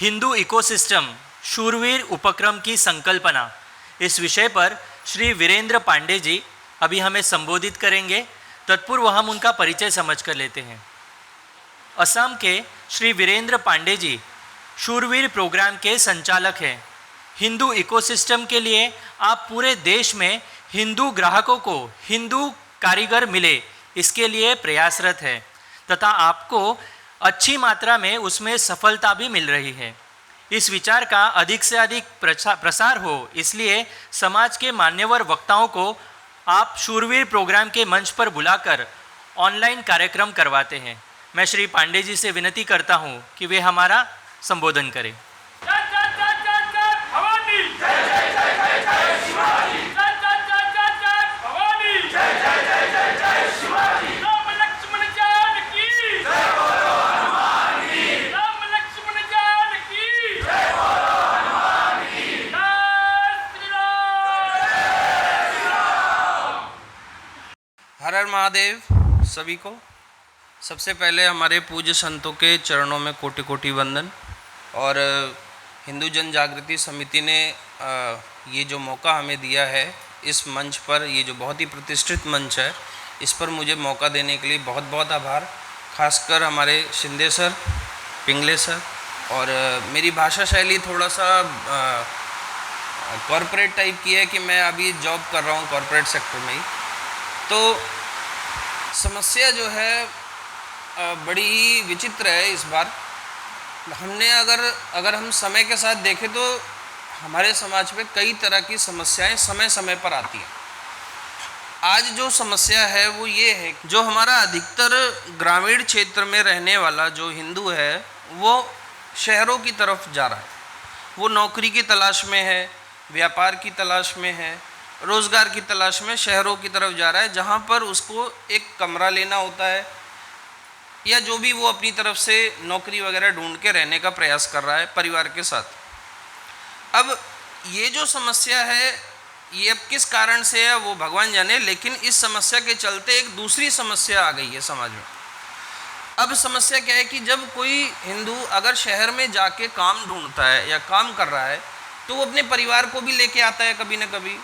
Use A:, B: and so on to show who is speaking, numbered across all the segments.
A: Hindu ecosystem शूरवीर उपक्रम की संकल्पना, इस विषय पर श्री वीरेंद्र पांडे जी अभी हमें संबोधित करेंगे। तत्पूर्व हम उनका परिचय समझ कर लेते हैं। असम के श्री वीरेंद्र पांडे जी शूरवीर प्रोग्राम के संचालक हैं। हिंदू इकोसिस्टम के लिए आप पूरे देश में हिंदू ग्राहकों को हिंदू कारीगर मिले, इसके लिए प्रयासरत है तथा आपको अच्छी मात्रा में उसमें सफलता भी मिल रही है। इस विचार का अधिक से अधिक प्रसार हो, इसलिए समाज के मान्यवर वक्ताओं को आप शूरवीर प्रोग्राम के मंच पर बुलाकर ऑनलाइन कार्यक्रम करवाते हैं। मैं श्री पांडे जी से विनती करता हूं कि वे हमारा संबोधन करें।
B: हर हर महादेव सभी को। सबसे पहले हमारे पूज्य संतों के चरणों में कोटि कोटि वंदन। और हिंदू जन जागृति समिति ने ये जो मौका हमें दिया है इस मंच पर, ये जो बहुत ही प्रतिष्ठित मंच है, इस पर मुझे मौका देने के लिए बहुत बहुत आभार। खासकर हमारे शिंदे सर, पिंगले सर। और मेरी भाषा शैली थोड़ा सा कॉरपोरेट टाइप की है कि मैं अभी जॉब कर रहा हूँ कॉरपोरेट सेक्टर में ही, तो समस्या जो है बड़ी ही विचित्र है इस बार। हमने अगर हम समय के साथ देखें तो हमारे समाज में कई तरह की समस्याएं समय समय पर आती हैं। आज जो समस्या है वो ये है, जो हमारा अधिकतर ग्रामीण क्षेत्र में रहने वाला जो हिंदू है वो शहरों की तरफ जा रहा है। वो नौकरी की तलाश में है, व्यापार की तलाश में है, रोज़गार की तलाश में शहरों की तरफ जा रहा है, जहाँ पर उसको एक कमरा लेना होता है या जो भी वो अपनी तरफ से नौकरी वगैरह ढूंढ के रहने का प्रयास कर रहा है परिवार के साथ। अब ये जो समस्या है ये अब किस कारण से है वो भगवान जाने, लेकिन इस समस्या के चलते एक दूसरी समस्या आ गई है समाज में। अब समस्या क्या है कि जब कोई हिंदू अगर शहर में जाके काम ढूंढता है या काम कर रहा है तो वो अपने परिवार को भी लेके आता है कभी ना कभी।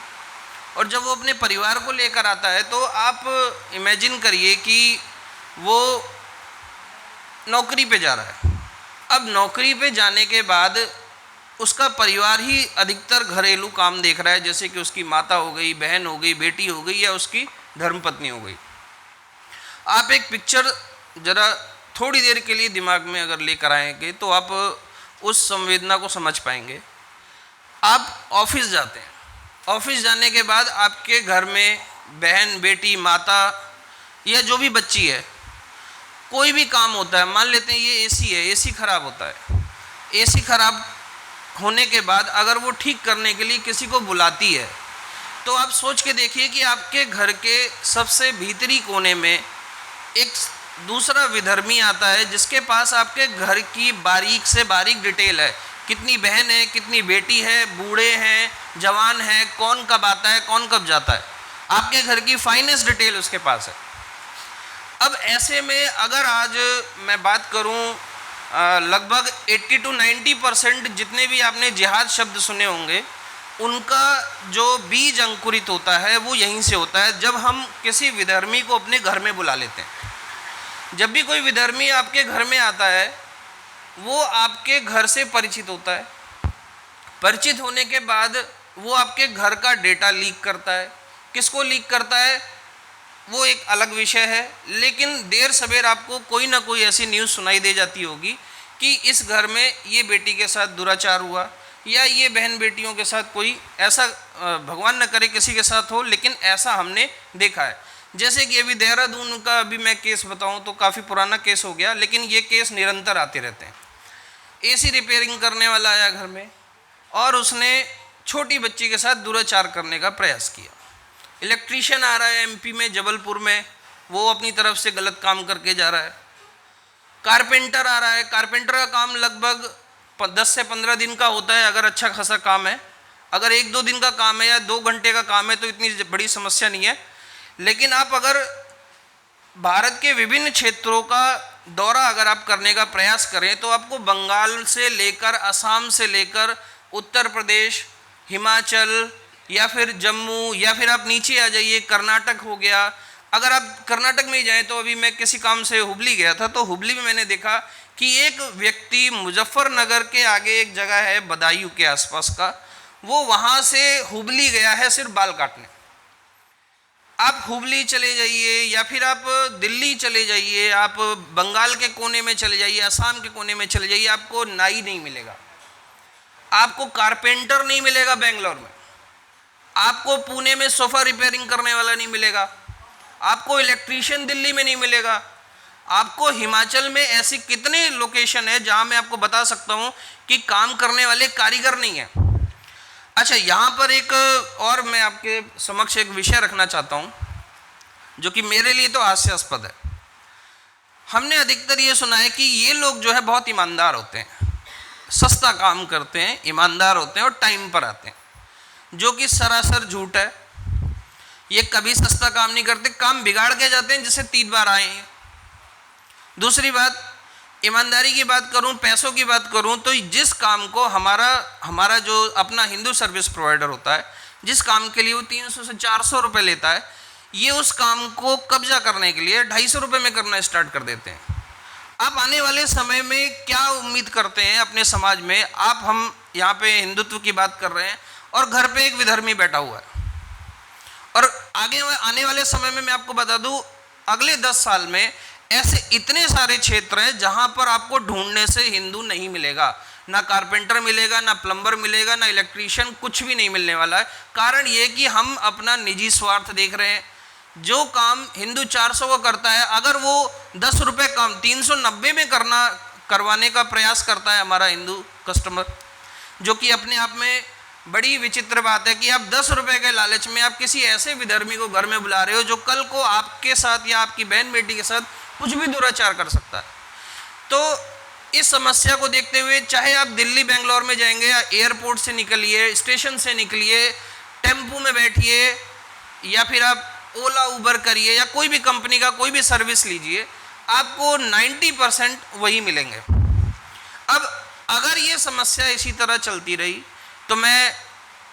B: और जब वो अपने परिवार को लेकर आता है तो आप इमेजिन करिए कि वो नौकरी पे जा रहा है। अब नौकरी पे जाने के बाद उसका परिवार ही अधिकतर घरेलू काम देख रहा है, जैसे कि उसकी माता हो गई, बहन हो गई, बेटी हो गई या उसकी धर्मपत्नी हो गई। आप एक पिक्चर ज़रा थोड़ी देर के लिए दिमाग में अगर लेकर आएंगे तो आप उस संवेदना को समझ पाएंगे। आप ऑफिस जाते हैं, ऑफिस जाने के बाद आपके घर में बहन, बेटी, माता या जो भी बच्ची है, कोई भी काम होता है, मान लेते हैं ये एसी है, एसी खराब होता है। एसी खराब होने के बाद अगर वो ठीक करने के लिए किसी को बुलाती है तो आप सोच के देखिए कि आपके घर के सबसे भीतरी कोने में एक दूसरा विधर्मी आता है जिसके पास आपके घर की बारीक से बारीक डिटेल है, कितनी बहन है, कितनी बेटी है, बूढ़े हैं, जवान है, कौन कब आता है, कौन कब जाता है, आपके घर की फाइनेस्ट डिटेल उसके पास है। अब ऐसे में अगर आज मैं बात करूं, लगभग 80 to 90% जितने भी आपने जिहाद शब्द सुने होंगे उनका जो बीज अंकुरित होता है वो यहीं से होता है, जब हम किसी विधर्मी को अपने घर में बुला लेते हैं। जब भी कोई विधर्मी आपके घर में आता है वो आपके घर से परिचित होता है। परिचित होने के बाद वो आपके घर का डेटा लीक करता है। किसको लीक करता है वो एक अलग विषय है, लेकिन देर सवेर आपको कोई ना कोई ऐसी न्यूज़ सुनाई दे जाती होगी कि इस घर में ये बेटी के साथ दुराचार हुआ या ये बहन बेटियों के साथ कोई ऐसा, भगवान न करे किसी के साथ हो, लेकिन ऐसा हमने देखा है। जैसे कि अभी देहरादून का अभी मैं केस बताऊं तो काफ़ी पुराना केस हो गया, लेकिन ये केस निरंतर आते रहते हैं। एसी रिपेयरिंग करने वाला आया घर में और उसने छोटी बच्ची के साथ दुराचार करने का प्रयास किया। इलेक्ट्रीशियन आ रहा है एमपी में, जबलपुर में, वो अपनी तरफ से गलत काम करके जा रहा है। कारपेंटर आ रहा है, कारपेंटर का काम लगभग 10 से 15 दिन का होता है अगर अच्छा खासा काम है। अगर 1-2 दिन का काम है या 2 घंटे का काम है तो इतनी बड़ी समस्या नहीं है। लेकिन आप अगर भारत के विभिन्न क्षेत्रों का दौरा अगर आप करने का प्रयास करें तो आपको बंगाल से लेकर असम से लेकर उत्तर प्रदेश, हिमाचल या फिर जम्मू, या फिर आप नीचे आ जाइए कर्नाटक हो गया। अगर आप कर्नाटक में ही जाएं तो अभी मैं किसी काम से हुबली गया था, तो हुबली में मैंने देखा कि एक व्यक्ति मुजफ्फरनगर के आगे एक जगह है बदायूं के आसपास का, वो वहाँ से हुबली गया है सिर्फ बाल काटने। आप हुबली चले जाइए या फिर आप दिल्ली चले जाइए, आप बंगाल के कोने में चले जाइए, असम के कोने में चले जाइए, आपको नाई नहीं मिलेगा, आपको कारपेंटर नहीं मिलेगा बेंगलोर में, आपको पुणे में सोफा रिपेयरिंग करने वाला नहीं मिलेगा, आपको इलेक्ट्रीशियन दिल्ली में नहीं मिलेगा, आपको हिमाचल में ऐसी कितने लोकेशन है जहां मैं आपको बता सकता हूं कि काम करने वाले कारीगर नहीं है। अच्छा, यहाँ पर एक और मैं आपके समक्ष एक विषय रखना चाहता हूँ जो कि मेरे लिए तो हास्यास्पद है। हमने अधिकतर ये सुना है कि ये लोग जो है बहुत ईमानदार होते हैं, सस्ता काम करते हैं, ईमानदार होते हैं और टाइम पर आते हैं, जो कि सरासर झूठ है। ये कभी सस्ता काम नहीं करते, काम बिगाड़ के जाते हैं जिससे 3 बार आए हैं। दूसरी बात, ईमानदारी की बात करूं, पैसों की बात करूं, तो जिस काम को हमारा जो अपना हिंदू सर्विस प्रोवाइडर होता है, जिस काम के लिए वो 300 से 400 रुपये लेता है, ये उस काम को कब्जा करने के लिए 250 रुपये में करना स्टार्ट कर देते हैं। आप आने वाले समय में क्या उम्मीद करते हैं अपने समाज में? हम यहाँ पे हिंदुत्व की बात कर रहे हैं और घर पे एक विधर्मी बैठा हुआ है, और आने वाले समय में मैं आपको बता दूं, अगले 10 साल में ऐसे इतने सारे क्षेत्र हैं जहां पर आपको ढूंढने से हिंदू नहीं मिलेगा, ना कारपेंटर मिलेगा, ना प्लम्बर मिलेगा, ना इलेक्ट्रीशियन, कुछ भी नहीं मिलने वाला है। कारण ये कि हम अपना निजी स्वार्थ देख रहे हैं। जो काम हिंदू 400 को करता है, अगर वो 10 रुपये कम 390 में करवाने का प्रयास करता है हमारा हिंदू कस्टमर, जो कि अपने आप में बड़ी विचित्र बात है कि आप 10 रुपये के लालच में आप किसी ऐसे विधर्मी को घर में बुला रहे हो जो कल को आपके साथ या आपकी बहन बेटी के साथ कुछ भी दुराचार कर सकता है। तो इस समस्या को देखते हुए, चाहे आप दिल्ली बेंगलोर में जाएंगे या एयरपोर्ट से निकलिए, स्टेशन से निकलिए, टेम्पू में बैठिए, या फिर आप ओला उबर करिए या कोई भी कंपनी का कोई भी सर्विस लीजिए, आपको 90% वही मिलेंगे। अब अगर ये समस्या इसी तरह चलती रही तो मैं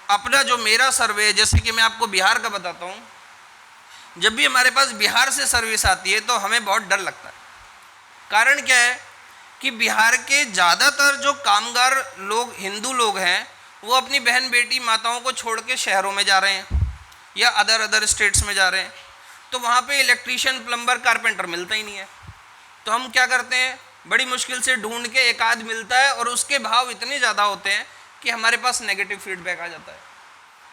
B: अपना जो मेरा सर्वे, जैसे कि मैं आपको बिहार का बताता हूँ, जब भी हमारे पास बिहार से सर्विस आती है तो हमें बहुत डर लगता है। कारण क्या है कि बिहार के ज़्यादातर जो कामगार लोग, हिंदू लोग हैं, वो अपनी बहन बेटी माताओं को छोड़ के शहरों में जा रहे हैं या अदर स्टेट्स में जा रहे हैं, तो वहाँ पे इलेक्ट्रीशियन, प्लम्बर, कारपेंटर मिलता ही नहीं है। तो हम क्या करते हैं, बड़ी मुश्किल से ढूंढ के एक आध मिलता है, और उसके भाव इतने ज़्यादा होते हैं कि हमारे पास नेगेटिव फीडबैक आ जाता है।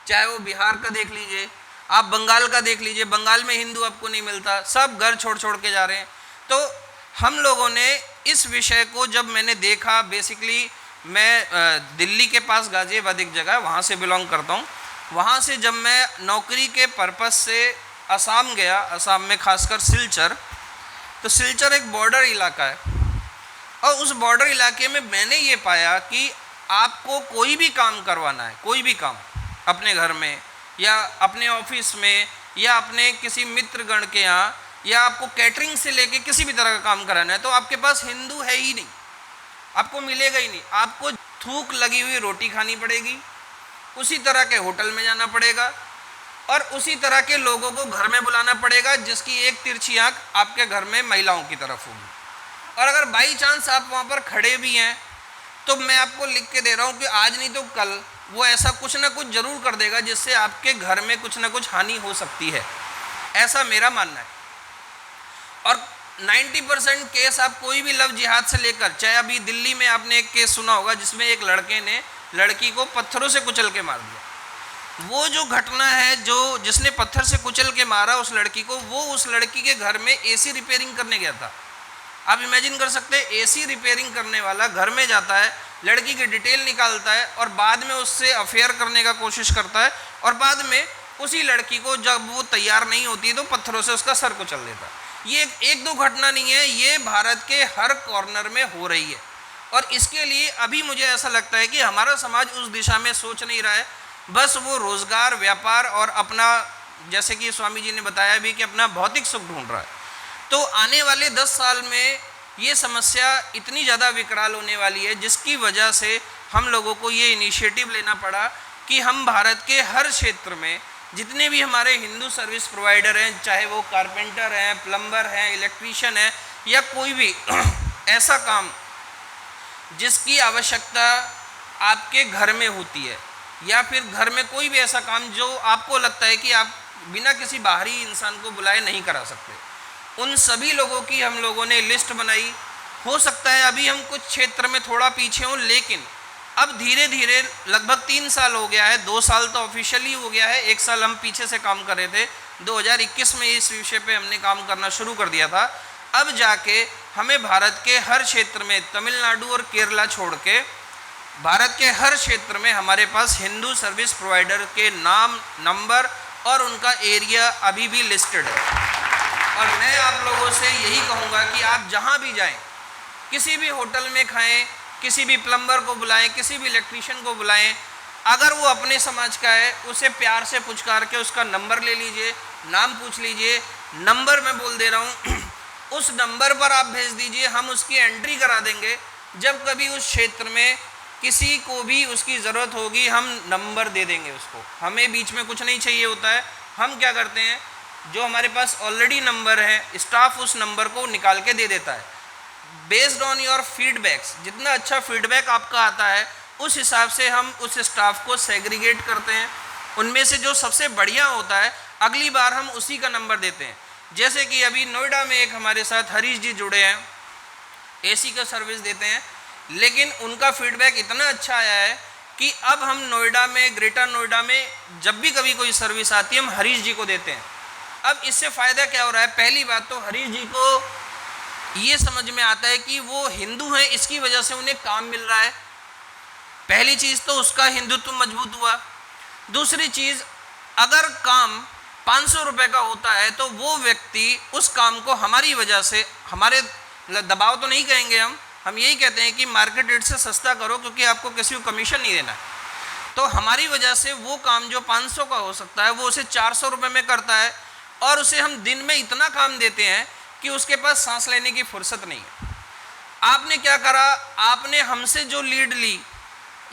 B: चाहे वो बिहार का देख लीजिए, आप बंगाल का देख लीजिए, बंगाल में हिंदू आपको नहीं मिलता, सब घर छोड़ छोड़ के जा रहे हैं। तो हम लोगों ने इस विषय को जब मैंने देखा, बेसिकली मैं दिल्ली के पास गाजियाबाद एक जगह, वहाँ से बिलोंग करता हूँ। वहाँ से जब मैं नौकरी के पर्पस से असम गया, असम में खासकर सिलचर, तो सिलचर एक बॉर्डर इलाका है, और उस बॉर्डर इलाके में मैंने ये पाया कि आपको कोई भी काम करवाना है, कोई भी काम अपने घर में या अपने ऑफिस में या अपने किसी मित्रगण के यहाँ, या आपको कैटरिंग से लेके किसी भी तरह का काम कराना है, तो आपके पास हिंदू है ही नहीं, आपको मिलेगा ही नहीं। आपको थूक लगी हुई रोटी खानी पड़ेगी, उसी तरह के होटल में जाना पड़ेगा, और उसी तरह के लोगों को घर में बुलाना पड़ेगा जिसकी एक तिरछी आँख आपके घर में महिलाओं की तरफ होगी। और अगर बाई चांस आप वहाँ पर खड़े भी हैं, तो मैं आपको लिख के दे रहा हूँ कि आज नहीं तो कल वो ऐसा कुछ ना कुछ जरूर कर देगा जिससे आपके घर में कुछ ना कुछ हानि हो सकती है, ऐसा मेरा मानना है। और 90% केस आप कोई भी लव जिहाद से लेकर, चाहे अभी दिल्ली में आपने एक केस सुना होगा जिसमें एक लड़के ने लड़की को पत्थरों से कुचल के मार दिया। वो जो घटना है, जो जिसने पत्थर से कुचल के मारा उस लड़की को, वो उस लड़की के घर में एसी रिपेयरिंग करने गया था। आप इमेजिन कर सकते हैं, एसी रिपेयरिंग करने वाला घर में जाता है, लड़की की डिटेल निकालता है और बाद में उससे अफेयर करने का कोशिश करता है, और बाद में उसी लड़की को जब वो तैयार नहीं होती तो पत्थरों से उसका सर कुचल देता है। ये एक दो घटना नहीं है, ये भारत के हर कॉर्नर में हो रही है। और इसके लिए अभी मुझे ऐसा लगता है कि हमारा समाज उस दिशा में सोच नहीं रहा है, बस वो रोज़गार, व्यापार और अपना, जैसे कि स्वामी जी ने बताया भी, कि अपना भौतिक सुख ढूंढ रहा है। तो आने वाले 10 साल में ये समस्या इतनी ज़्यादा विकराल होने वाली है, जिसकी वजह से हम लोगों को ये इनिशिएटिव लेना पड़ा कि हम भारत के हर क्षेत्र में जितने भी हमारे हिंदू सर्विस प्रोवाइडर हैं, चाहे वो कारपेंटर हैं, प्लम्बर हैं, इलेक्ट्रीशियन हैं, या कोई भी ऐसा काम जिसकी आवश्यकता आपके घर में होती है, या फिर घर में कोई भी ऐसा काम जो आपको लगता है कि आप बिना किसी बाहरी इंसान को बुलाए नहीं करा सकते, उन सभी लोगों की हम लोगों ने लिस्ट बनाई। हो सकता है अभी हम कुछ क्षेत्र में थोड़ा पीछे हों, लेकिन अब धीरे धीरे लगभग 3 साल हो गया है, 2 साल तो ऑफिशियली हो गया है, 1 साल हम पीछे से काम कर रहे थे। 2021 में इस विषय पे हमने काम करना शुरू कर दिया था। अब जाके हमें भारत के हर क्षेत्र में, तमिलनाडु और केरला छोड़ के भारत के हर क्षेत्र में हमारे पास हिंदू सर्विस प्रोवाइडर के नाम, नंबर और उनका एरिया अभी भी लिस्टेड है। और मैं आप लोगों से यही कहूँगा कि आप जहाँ भी जाएं, किसी भी होटल में खाएं, किसी भी प्लम्बर को बुलाएं, किसी भी इलेक्ट्रीशियन को बुलाएं, अगर वो अपने समाज का है उसे प्यार से पुचकार के उसका नंबर ले लीजिए, नाम पूछ लीजिए। नंबर मैं बोल दे रहा हूँ उस नंबर पर आप भेज दीजिए, हम उसकी एंट्री करा देंगे। जब कभी उस क्षेत्र में किसी को भी उसकी ज़रूरत होगी, हम नंबर दे देंगे उसको। हमें बीच में कुछ नहीं चाहिए होता है। हम क्या करते हैं, जो हमारे पास ऑलरेडी नंबर है, स्टाफ उस नंबर को निकाल के दे देता है। बेस्ड ऑन योर फीडबैक्स, जितना अच्छा फीडबैक आपका आता है उस हिसाब से हम उस स्टाफ को सेग्रीगेट करते हैं। उनमें से जो सबसे बढ़िया होता है अगली बार हम उसी का नंबर देते हैं। जैसे कि अभी नोएडा में एक हमारे साथ हरीश जी जुड़े हैं, एसी का सर्विस देते हैं, लेकिन उनका फीडबैक इतना अच्छा आया है कि अब हम नोएडा में, ग्रेटर नोएडा में जब भी कभी कोई सर्विस आती है हम हरीश जी को देते हैं। अब इससे फ़ायदा क्या हो रहा है, पहली बात तो हरीश जी को ये समझ में आता है कि वो हिंदू हैं, इसकी वजह से उन्हें काम मिल रहा है। पहली चीज़ तो उसका हिंदुत्व मजबूत हुआ। दूसरी चीज़, अगर काम 500 रुपये का होता है तो वो व्यक्ति उस काम को हमारी वजह से, हमारे दबाव तो नहीं कहेंगे हम यही कहते हैं कि मार्केट रेट से सस्ता करो, क्योंकि आपको किसी को कमीशन नहीं देना है। तो हमारी वजह से वो काम जो 500 का हो सकता है वो उसे 400 रुपये में करता है, और उसे हम दिन में इतना काम देते हैं कि उसके पास सांस लेने की फुर्सत नहीं है। आपने क्या करा, आपने हमसे जो लीड ली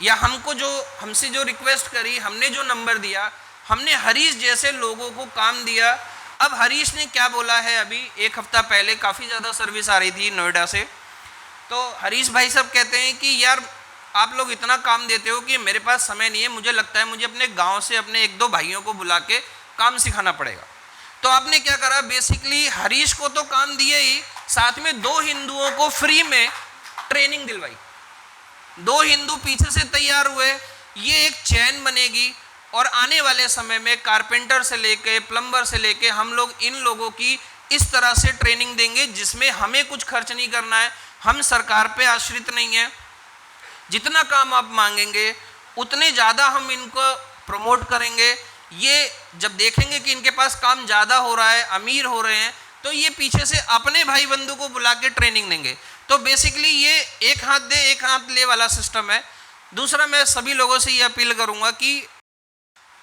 B: या हमसे जो रिक्वेस्ट करी, हमने जो नंबर दिया, हमने हरीश जैसे लोगों को काम दिया। अब हरीश ने क्या बोला है, अभी 1 हफ्ता पहले काफ़ी ज़्यादा सर्विस आ रही थी नोएडा से, तो हरीश भाई साहब कहते हैं कि यार आप लोग इतना काम देते हो कि मेरे पास समय नहीं है, मुझे लगता है मुझे अपने गाँव से अपने 1-2 भाइयों को बुला के काम सिखाना पड़ेगा। तो आपने क्या करा, बेसिकली हरीश को तो काम दिए ही, साथ में 2 हिंदुओं को फ्री में ट्रेनिंग दिलवाई। 2 हिंदू पीछे से तैयार हुए, ये एक चैन बनेगी। और आने वाले समय में कारपेंटर से लेके, प्लम्बर से लेके, हम लोग इन लोगों की इस तरह से ट्रेनिंग देंगे जिसमें हमें कुछ खर्च नहीं करना है, हम सरकार पे आश्रित नहीं है। जितना काम आप मांगेंगे उतने ज़्यादा हम इनको प्रमोट करेंगे। ये जब देखेंगे कि इनके पास काम ज़्यादा हो रहा है, अमीर हो रहे हैं, तो ये पीछे से अपने भाई बंधु को बुला के ट्रेनिंग देंगे। तो बेसिकली ये एक हाथ दे एक हाथ ले वाला सिस्टम है। दूसरा, मैं सभी लोगों से ये अपील करूँगा कि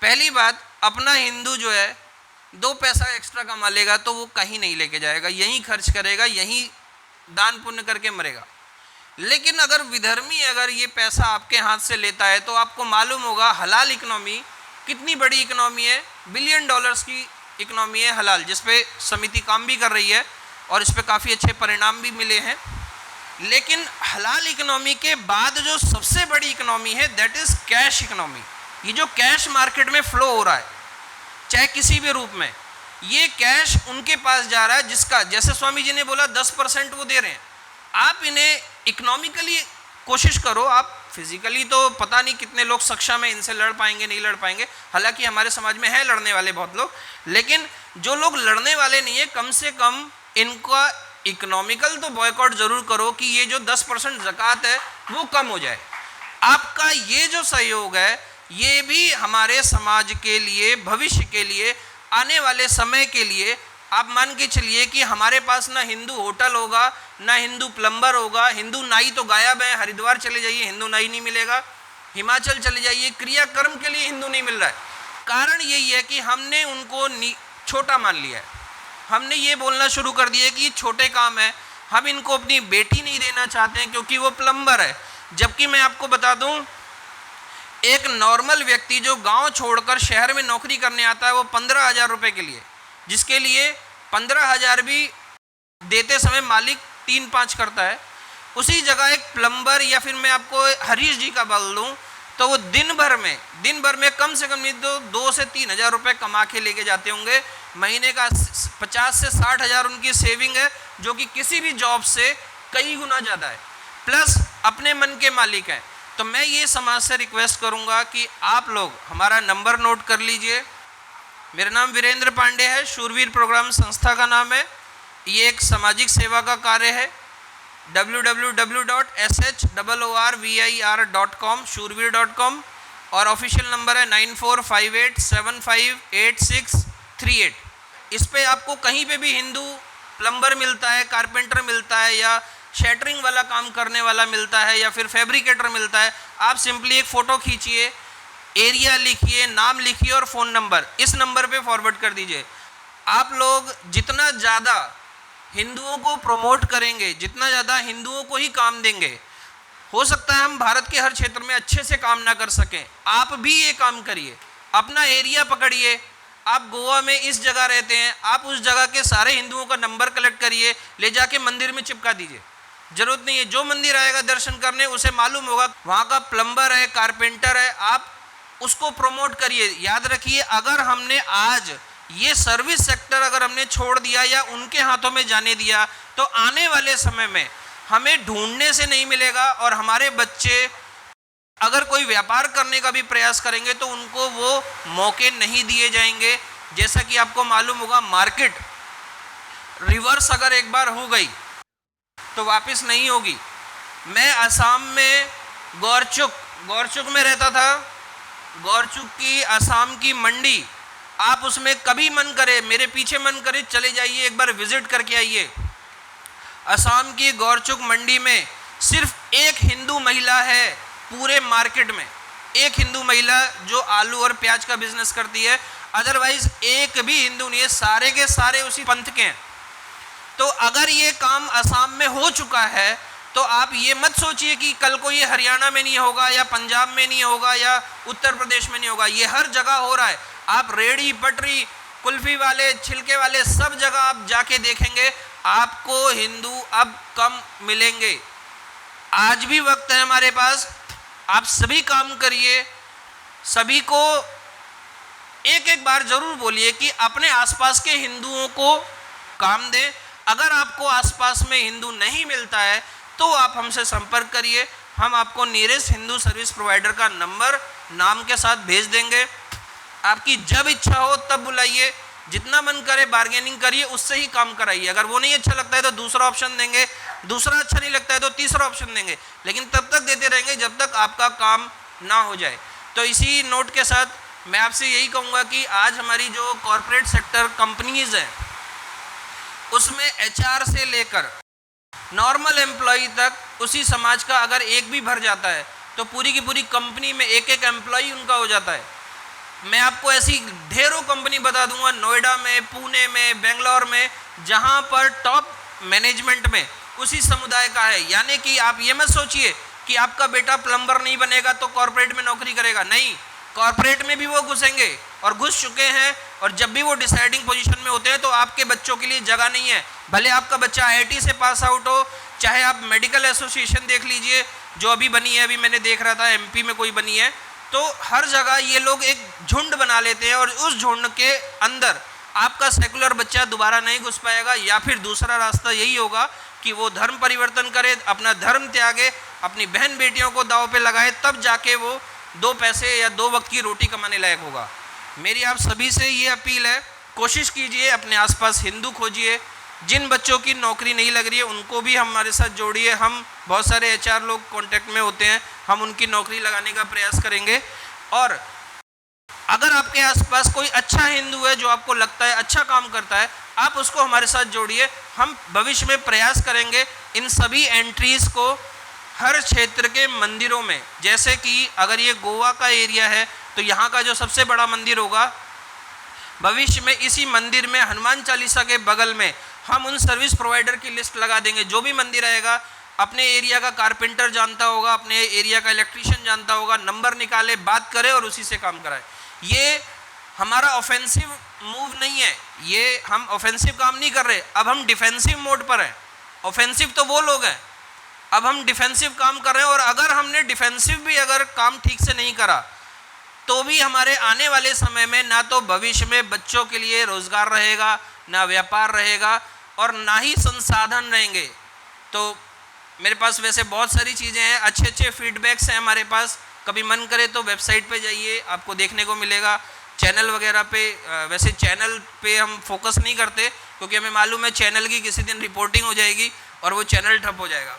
B: पहली बात, अपना हिंदू जो है 2 पैसा एक्स्ट्रा कमा लेगा तो वो कहीं नहीं लेके जाएगा, यहीं खर्च करेगा, यहीं दान पुण्य करके मरेगा। लेकिन अगर विधर्मी अगर ये पैसा आपके हाथ से लेता है तो आपको मालूम होगा हलाल इकनॉमी कितनी बड़ी इकनॉमी है, $बिलियन की इकनॉमी है हलाल, जिस पे समिति काम भी कर रही है और इस पे काफ़ी अच्छे परिणाम भी मिले हैं। लेकिन हलाल इकनॉमी के बाद जो सबसे बड़ी इकनॉमी है दैट इज़ कैश इकनॉमी। ये जो कैश मार्केट में फ्लो हो रहा है चाहे किसी भी रूप में, ये कैश उनके पास जा रहा है जिसका, जैसे स्वामी जी ने बोला 10% वो दे रहे हैं। आप इन्हें इकोनॉमिकली कोशिश करो, आप फिजिकली तो पता नहीं कितने लोग सक्षम हैं, इनसे लड़ पाएंगे नहीं लड़ पाएंगे, हालांकि हमारे समाज में है लड़ने वाले बहुत लोग, लेकिन जो लोग लड़ने वाले नहीं है कम से कम इनका इकोनॉमिकल तो बॉयकॉट ज़रूर करो कि ये जो 10% ज़कात है वो कम हो जाए। आपका ये जो सहयोग है ये भी हमारे समाज के लिए, भविष्य के लिए, आने वाले समय के लिए, आप मान के चलिए कि हमारे पास ना हिंदू होटल होगा, ना हिंदू प्लम्बर होगा, हिंदू नाई तो गायब है, हरिद्वार चले जाइए हिंदू नाई नहीं मिलेगा, हिमाचल चले जाइए क्रियाकर्म के लिए हिंदू नहीं मिल रहा है। कारण यही है कि हमने उनको छोटा मान लिया है। हमने ये बोलना शुरू कर दिया कि ये छोटे काम है, हम इनको अपनी बेटी नहीं देना चाहते हैं क्योंकि वो प्लम्बर है। जबकि मैं आपको बता दूं, एक नॉर्मल व्यक्ति जो गांव छोड़कर शहर में नौकरी करने आता है वो 15,000 रुपये के लिए, जिसके लिए 15,000 भी देते समय मालिक 3-5 करता है, उसी जगह एक प्लम्बर या फिर मैं आपको हरीश जी का बोल दूँ तो वो दिन भर में कम से कम नहीं तो 2 से 3,000 रुपये कमा के लेके जाते होंगे। महीने का 50 से 60,000 उनकी सेविंग है, जो कि किसी भी जॉब से कई गुना ज़्यादा है, प्लस अपने मन के मालिक हैं। तो मैं ये समाज से रिक्वेस्ट करूँगा कि आप लोग हमारा नंबर नोट कर लीजिए। मेरा नाम वीरेंद्र पांडे है, शूरवीर प्रोग्राम संस्था का नाम है। ये एक सामाजिक सेवा का कार्य है। www.shorvir.com shurveer.com और ऑफिशियल नंबर है 9458758638। इस पे आपको कहीं पे भी हिंदू प्लम्बर मिलता है, कारपेंटर मिलता है, या शटरिंग वाला काम करने वाला मिलता है, या फिर फैब्रिकेटर मिलता है। आप सिंपली एक फ़ोटो खींचिए, एरिया लिखिए, नाम लिखिए और फ़ोन नंबर इस नंबर पे फॉरवर्ड कर दीजिए। आप लोग जितना ज़्यादा हिंदुओं को प्रमोट करेंगे, जितना ज़्यादा हिंदुओं को ही काम देंगे, हो सकता है हम भारत के हर क्षेत्र में अच्छे से काम ना कर सकें, आप भी ये काम करिए। अपना एरिया पकड़िए, आप गोवा में इस जगह रहते हैं, आप उस जगह के सारे हिंदुओं का नंबर कलेक्ट करिए, ले जाके मंदिर में चिपका दीजिए। जरूरत नहीं है, जो मंदिर आएगा दर्शन करने उसे मालूम होगा वहाँ का प्लम्बर है, कारपेंटर है, आप उसको प्रमोट करिए। याद रखिए, अगर हमने आज ये सर्विस सेक्टर अगर हमने छोड़ दिया या उनके हाथों में जाने दिया तो आने वाले समय में हमें ढूंढने से नहीं मिलेगा, और हमारे बच्चे अगर कोई व्यापार करने का भी प्रयास करेंगे तो उनको वो मौके नहीं दिए जाएंगे। जैसा कि आपको मालूम होगा, मार्केट रिवर्स अगर एक बार हो गई तो वापस नहीं होगी। मैं असम में गौरचुक में रहता था। गौरचुक की असम की मंडी, आप उसमें कभी मन करे, मेरे पीछे मन करे, चले जाइए, एक बार विजिट करके आइए। असम की गौरचुक मंडी में सिर्फ एक हिंदू महिला है पूरे मार्केट में, एक हिंदू महिला जो आलू और प्याज का बिजनेस करती है, अदरवाइज एक भी हिंदू नहीं है, सारे के सारे उसी पंथ के हैं। तो अगर ये काम असम में हो चुका है तो आप ये मत सोचिए कि कल को ये हरियाणा में नहीं होगा, या पंजाब में नहीं होगा, या उत्तर प्रदेश में नहीं होगा। ये हर जगह हो रहा है। आप रेड़ी पटरी, कुल्फी वाले, छिलके वाले, सब जगह आप जाके देखेंगे, आपको हिंदू अब कम मिलेंगे। आज भी वक्त है हमारे पास, आप सभी काम करिए। सभी को एक एक बार जरूर बोलिए कि अपने आसपास के हिंदुओं को काम दें। अगर आपको आसपास में हिंदू नहीं मिलता है तो आप हमसे संपर्क करिए, हम आपको नियरेस्ट हिंदू सर्विस प्रोवाइडर का नंबर नाम के साथ भेज देंगे। आपकी जब इच्छा हो तब बुलाइए, जितना मन करे बार्गेनिंग करिए, उससे ही काम कराइए। अगर वो नहीं अच्छा लगता है तो दूसरा ऑप्शन देंगे, दूसरा अच्छा नहीं लगता है तो तीसरा ऑप्शन देंगे, लेकिन तब तक देते रहेंगे जब तक आपका काम ना हो जाए। तो इसी नोट के साथ मैं आपसे यही कहूँगा कि आज हमारी जो कॉरपोरेट सेक्टर कंपनीज हैं उसमें एचआर से लेकर नॉर्मल एम्प्लॉय तक उसी समाज का अगर एक भी भर जाता है तो पूरी की पूरी कंपनी में एक एक एम्प्लॉय उनका हो जाता है। मैं आपको ऐसी ढेरों कंपनी बता दूंगा, नोएडा में, पुणे में, बेंगलोर में, जहां पर टॉप मैनेजमेंट में उसी समुदाय का है। यानी कि आप ये मत सोचिए कि आपका बेटा प्लम्बर नहीं बनेगा तो कॉरपोरेट में नौकरी करेगा, नहीं, कॉरपोरेट में भी वो घुसेंगे और घुस चुके हैं। और जब भी वो डिसाइडिंग पोजीशन में होते हैं तो आपके बच्चों के लिए जगह नहीं है। भले आपका बच्चा आईआईटी से पास आउट हो, चाहे आप मेडिकल एसोसिएशन देख लीजिए जो अभी बनी है, अभी मैंने देख रहा था एमपी में कोई बनी है, तो हर जगह ये लोग एक झुंड बना लेते हैं और उस झुंड के अंदर आपका सेकुलर बच्चा दोबारा नहीं घुस पाएगा। या फिर दूसरा रास्ता यही होगा कि वो धर्म परिवर्तन करे, अपना धर्म त्यागे, अपनी बहन बेटियों को दांव पे लगाए, तब जाके वो 2 पैसे या 2 वक्त की रोटी कमाने लायक होगा। मेरी आप सभी से ये अपील है, कोशिश कीजिए अपने आसपास हिंदू खोजिए। जिन बच्चों की नौकरी नहीं लग रही है उनको भी हमारे साथ जोड़िए। हम बहुत सारे एचआर लोग कांटेक्ट में होते हैं, हम उनकी नौकरी लगाने का प्रयास करेंगे। और अगर आपके आसपास कोई अच्छा हिंदू है जो आपको लगता है अच्छा काम करता है, आप उसको हमारे साथ जोड़िए। हम भविष्य में प्रयास करेंगे इन सभी एंट्रीज़ को हर क्षेत्र के मंदिरों में, जैसे कि अगर ये गोवा का एरिया है तो यहाँ का जो सबसे बड़ा मंदिर होगा, भविष्य में इसी मंदिर में हनुमान चालीसा के बगल में हम उन सर्विस प्रोवाइडर की लिस्ट लगा देंगे। जो भी मंदिर आएगा, अपने एरिया का कारपेंटर जानता होगा, अपने एरिया का इलेक्ट्रीशियन जानता होगा, नंबर निकाले, बात करे और उसी से काम कराए। ये हमारा ऑफेंसिव मूव नहीं है, ये हम ऑफेंसिव काम नहीं कर रहे, अब हम डिफेंसिव मोड पर हैं। ऑफेंसिव तो वो लोग हैं, अब हम डिफेंसिव काम कर रहे हैं। और अगर हमने डिफेंसिव भी अगर काम ठीक से नहीं करा तो भी हमारे आने वाले समय में ना तो भविष्य में बच्चों के लिए रोजगार रहेगा, ना व्यापार रहेगा और ना ही संसाधन रहेंगे। तो मेरे पास वैसे बहुत सारी चीज़ें हैं, अच्छे अच्छे फीडबैक्स हैं हमारे पास। कभी मन करे तो वेबसाइट पे जाइए, आपको देखने को मिलेगा। चैनल वगैरह पे, वैसे चैनल पे हम फोकस नहीं करते क्योंकि हमें मालूम है चैनल की किसी दिन रिपोर्टिंग हो जाएगी और वो चैनल ठप हो जाएगा।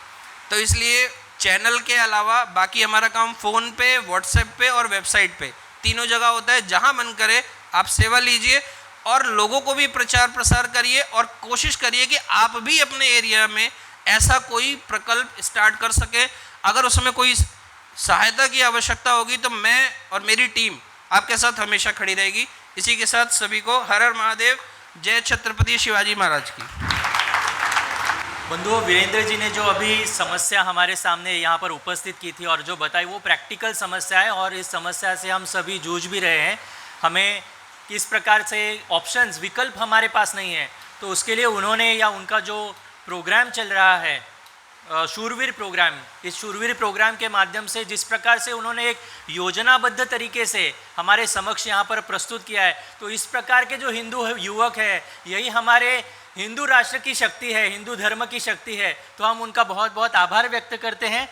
B: तो इसलिए चैनल के अलावा बाकी हमारा काम फ़ोन पे, व्हाट्सएप पे और वेबसाइट पे, तीनों जगह होता है। जहाँ मन करे आप सेवा लीजिए और लोगों को भी प्रचार प्रसार करिए और कोशिश करिए कि आप भी अपने एरिया में ऐसा कोई प्रकल्प स्टार्ट कर सके। अगर उसमें कोई सहायता की आवश्यकता होगी तो मैं और मेरी टीम आपके साथ हमेशा खड़ी रहेगी। इसी के साथ सभी को हर हर महादेव, जय छत्रपति शिवाजी महाराज की।
A: बंधुओं, वीरेंद्र जी ने जो अभी समस्या हमारे सामने यहाँ पर उपस्थित की थी और जो बताई वो प्रैक्टिकल समस्या है और इस समस्या से हम सभी जूझ भी रहे हैं। हमें किस प्रकार से ऑप्शंस, विकल्प हमारे पास नहीं है, तो उसके लिए उन्होंने या उनका जो प्रोग्राम चल रहा है शूरवीर प्रोग्राम, इस शूरवीर प्रोग्राम के माध्यम से जिस प्रकार से उन्होंने एक योजनाबद्ध तरीके से हमारे समक्ष यहाँ पर प्रस्तुत किया है, तो इस प्रकार के जो हिंदू युवक है, यही हमारे हिंदू राष्ट्र की शक्ति है, हिंदू धर्म की शक्ति है। तो हम उनका बहुत बहुत आभार व्यक्त करते हैं।